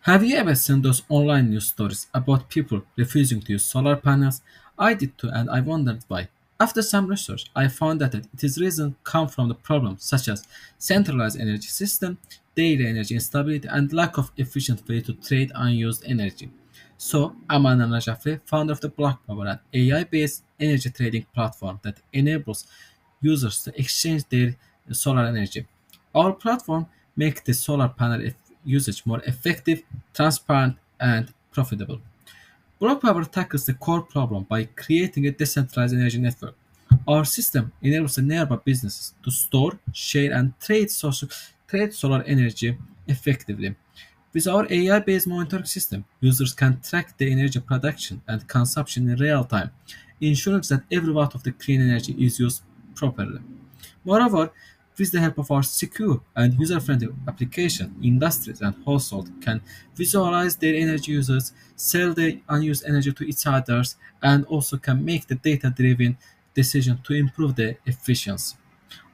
Have you ever seen those online news stories about people refusing to use solar panels? I did too, and I wondered why. After some research, I found that its reason come from the problems such as centralized energy system, daily energy instability, and lack of efficient way to trade unused energy. So, Aman Najafli, founder of the Block Power, an AI-based energy trading platform that enables users to exchange their solar energy. Our platform makes the solar panel usage more effective, transparent, and profitable. Block Power tackles the core problem by creating a decentralized energy network. Our system enables the nearby businesses to store, share, and trade solar energy effectively. With our AI-based monitoring system, users can track their energy production and consumption in real time, ensuring that every watt of the clean energy is used properly. Moreover, with the help of our secure and user-friendly application, industries and households can visualize their energy users, sell their unused energy to each others, and also can make the data-driven decision to improve their efficiency.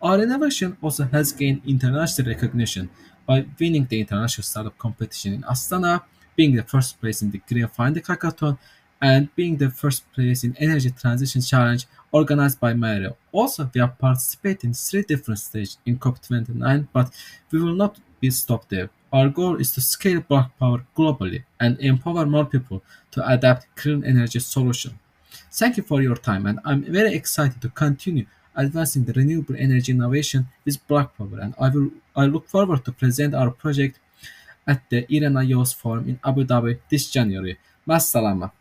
Our innovation also has gained international recognition by winning the international startup competition in Astana, being the first place in the Green Finding Hackathon, and being the first place in Energy Transition Challenge organized by Mario. Also, we have participated in three different stages in COP29, but we will not be stopped there. Our goal is to scale black power globally and empower more people to adapt clean energy solutions. Thank you for your time, and I'm very excited to continue advancing the renewable energy innovation with Black Power. And I look forward to present our project at the IRENA Youth Forum in Abu Dhabi this January. Mas salama.